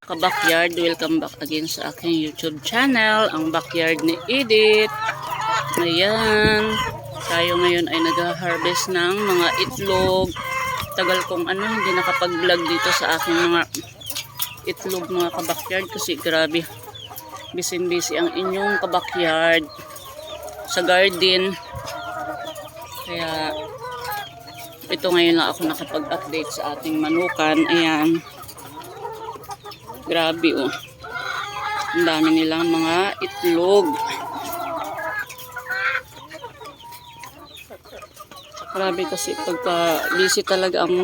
ka-backyard, welcome back again sa aking YouTube channel, ang Backyard ni Edith. Ayan, tayo ngayon ay nag-harvest ng mga itlog. Tagal kong hindi nakapag-vlog dito sa aking mga itlog mga ka-backyard kasi grabe, busy ang inyong ka-backyard sa garden. Kaya ito ngayon lang ako nakapag-update sa ating manukan. Ayan, grabe oh, ang dami nilang mga itlog. Grabe kasi pagka busy talaga ang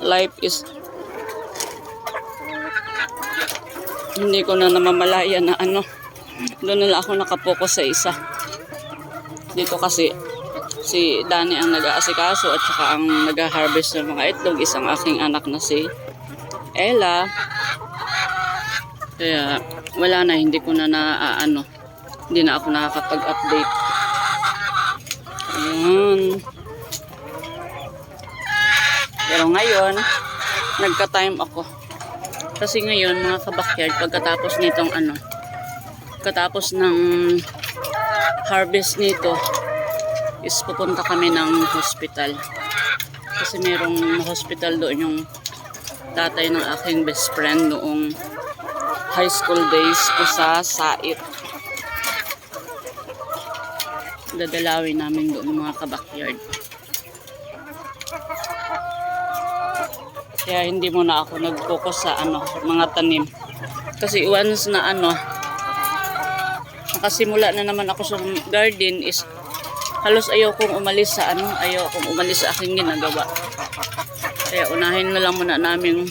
life is hindi ko na namamalaya na doon na lang ako nakapokus sa isa. Dito kasi si Dani ang nag-aasikaso at saka ang nag-harvest ng mga itlog is ang aking anak na si Ella. Kaya wala na, hindi ko na hindi na ako nakakapag-update. Ayan. Pero ngayon, nagka-time ako. Kasi ngayon, mga ka-backyard, pagkatapos nitong pagkatapos ng harvest nito, is pupunta kami ng hospital. Kasi merong hospital doon yung tatay ng aking best friend noong high school days ko sa Sait. Dadalawin namin doon mga ka-backyard. Kaya hindi muna ako nag-focus sa mga tanim. Kasi once na nakasimula na naman ako sa garden is halos ayaw kong umalis sa aking ginagawa. Kaya unahin na lang muna namin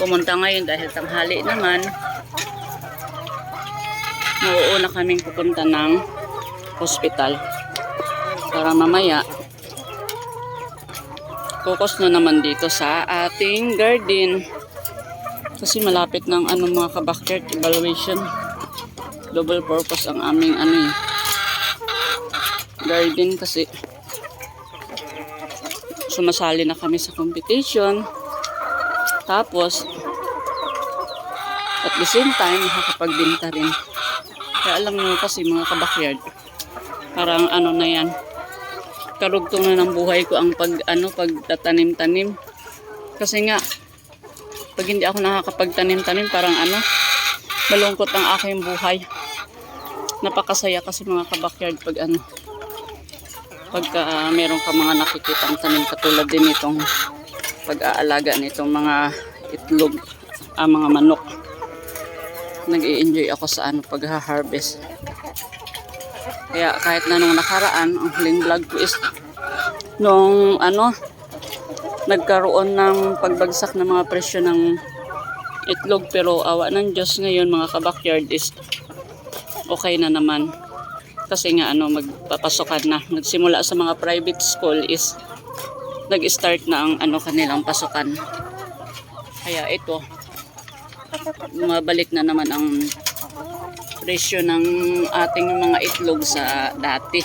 pumunta ngayon dahil tanghali naman. Nauuna kaming pupunta ng hospital para mamaya focus na naman dito sa ating garden. Kasi malapit ng mga ka-backyard evaluation. Double purpose ang aming garden kasi sumasali na kami sa competition. Tapos at the same time nakakapagbenta rin. Kaya alam nyo kasi mga ka-backyard, parang na yan, karugtong na ng buhay ko ang pagtatanim-tanim. Kasi nga pag hindi ako nakakapagtanim-tanim parang malungkot ang aking buhay. Napakasaya kasi mga ka-backyard pagka meron ka mga nakikitang tanim katulad din itong pag-aalaga nitong mga itlog, mga manok. Nag-i-enjoy ako sa pag-harvest. Kaya kahit na nung nakaraan, ang huling vlog ko is nung nagkaroon ng pagbagsak ng mga presyo ng itlog, pero awa ng Diyos ngayon mga ka-backyard is okay na naman. Kasi nga magpapasokan na. Nagsimula sa mga private school is nag-start na ang kanilang pasukan. Kaya ito, mabalik na naman ang presyo ng ating mga itlog sa dati.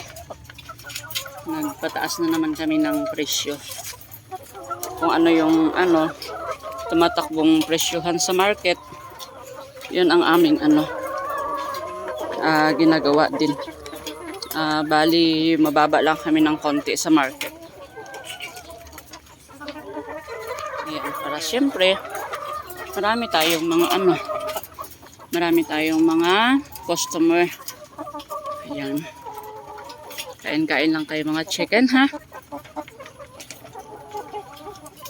Nagpataas na naman kami ng presyo. Kung yung tumatakbong presyohan sa market, yun ang aming ginagawa din. Bali mababa lang kami ng konti sa market. Ayan, para syempre marami tayong mga customer. Ayan, kain-kain lang kayo mga chicken ha.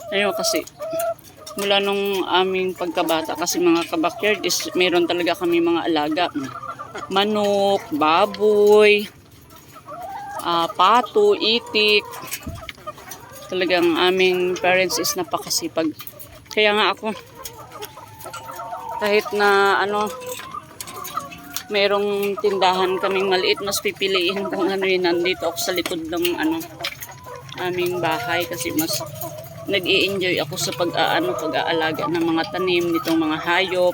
Ayun, kasi mula nung aming pagkabata kasi mga ka-backyard is meron talaga kami mga alaga. Manok, baboy, pato, itik. Talagang aming parents is napakasipag. Kaya nga ako, kahit na merong tindahan kaming maliit, mas pipiliin kung yun, nandito ako sa likod ng aming bahay kasi mas nag-i-enjoy ako sa pag-aalaga ng mga tanim nitong mga hayop.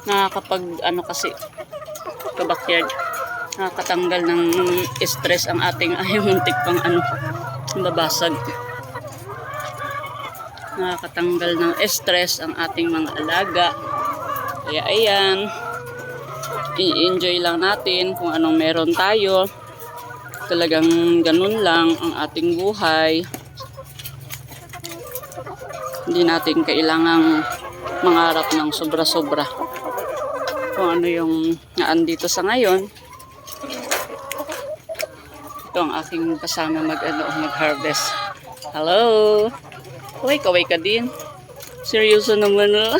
Nakakapag kasi ka-backyard, nakakatanggal ng stress ang ating muntik pang babasag. Nakakatanggal ng stress ang ating mga alaga. Kaya ayan, i-enjoy lang natin kung anong meron tayo. Talagang ganun lang ang ating buhay. Hindi natin kailangang mangarap ng sobra-sobra. Kung ano yung naandito sa ngayon. Ito ang aking kasama mag-harvest. Hello! Kaway ka din. Seryoso naman, oh.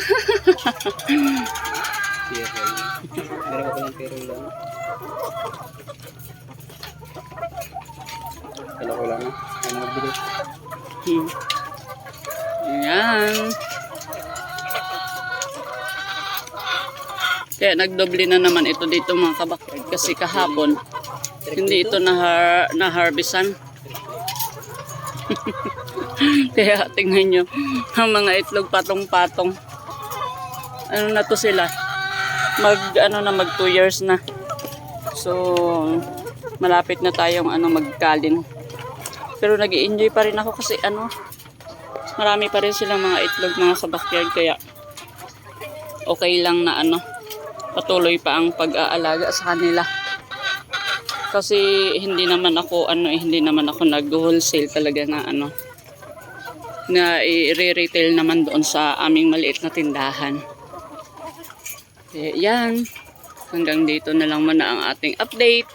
Meron ko ng pero lang. Kala ko lang. Ano magbili? Ayan. Kaya nagdoble na naman ito dito mga kabakyard. Kasi kahapon, hindi ito na-harvestan. Kaya tingnan nyo, ang mga itlog patong-patong. Ano na to sila? Mag 2 years na. So, malapit na tayong magkalin. Pero nag-i-enjoy pa rin ako kasi marami pa rin silang mga itlog mga kabakyard. Kaya okay lang na patuloy pa ang pag-aalaga sa kanila. Kasi hindi naman ako nag-wholesale talaga na i-retail naman doon sa aming maliit na tindahan. Kaya yan, hanggang dito na lang muna ang ating update.